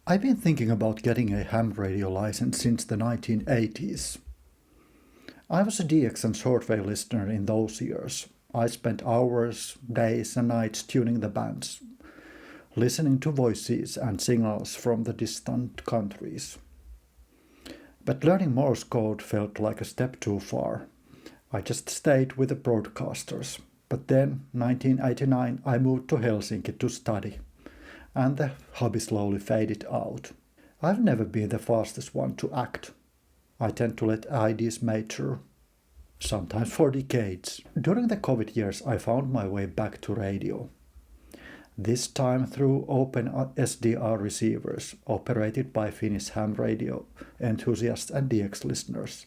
I've been thinking about getting a ham radio license since the 1980s. I was a DX and shortwave listener in those years. I spent hours, days and nights tuning the bands, listening to voices and signals from the distant countries. But learning Morse code felt like a step too far. I just stayed with the broadcasters. But then, 1989, I moved to Helsinki to study, and the hobby slowly faded out. I've never been the fastest one to act. I tend to let ideas mature, sometimes for decades. During the COVID years, I found my way back to radio. This time through open SDR receivers operated by Finnish ham radio enthusiasts and DX listeners.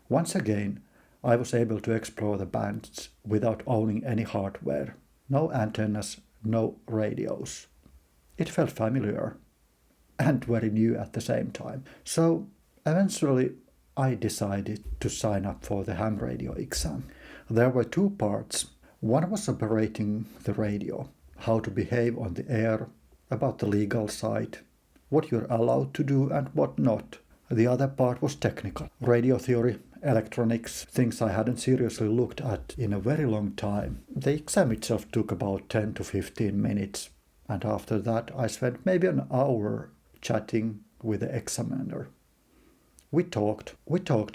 Once again, I was able to explore the bands without owning any hardware. No antennas, no radios. It felt familiar and very new at the same time. So eventually I decided to sign up for the ham radio exam. There were two parts. One was operating the radio, how to behave on the air, about the legal side, what you're allowed to do and what not. The other part was technical. Radio theory, electronics, things I hadn't seriously looked at in a very long time. The exam itself took about 10 to 15 minutes, and after that I spent maybe an hour chatting with the examiner. We talked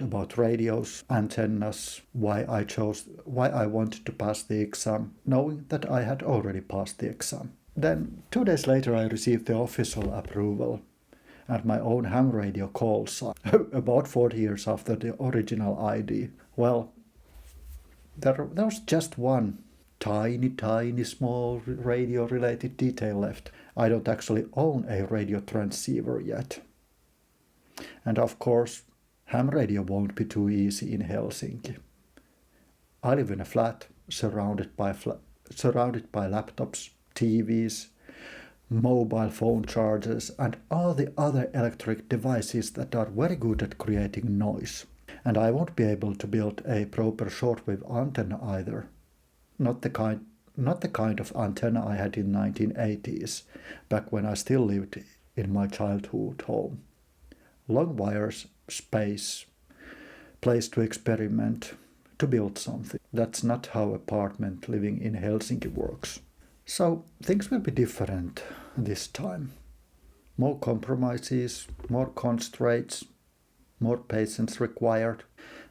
about radios, antennas, why I wanted to pass the exam, knowing that I had already passed the exam. Then 2 days later I received the official approval and my own ham radio call sign, about 40 years after the original ID. Well, there was just one tiny small radio-related detail left. I don't actually own a radio transceiver yet. And of course, ham radio won't be too easy in Helsinki. I live in a flat surrounded by laptops, TVs, mobile phone chargers and all the other electric devices that are very good at creating noise. And I won't be able to build a proper shortwave antenna either. Not the kind of antenna I had in the 1980s, back when I still lived in my childhood home. Long wires, space, place to experiment, to build something. That's not how apartment living in Helsinki works. So things will be different this time. More compromises, more constraints, more patience required.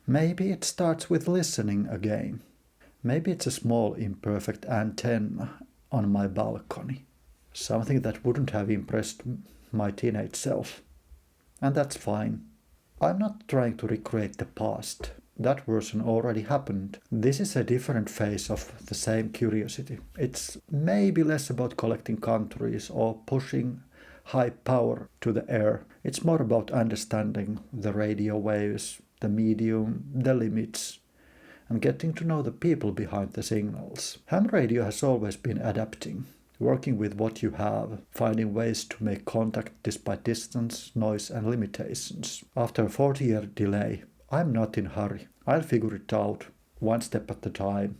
Maybe it starts with listening again. Maybe it's a small imperfect antenna on my balcony. Something that wouldn't have impressed my teenage self. And that's fine. I'm not trying to recreate the past. That version already happened. This is a different phase of the same curiosity. It's maybe less about collecting countries or pushing high power to the air. It's more about understanding the radio waves, the medium, the limits, and getting to know the people behind the signals. Ham radio has always been adapting, working with what you have, finding ways to make contact despite distance, noise and limitations. After a 40-year delay, I'm not in a hurry. I'll figure it out, one step at a time.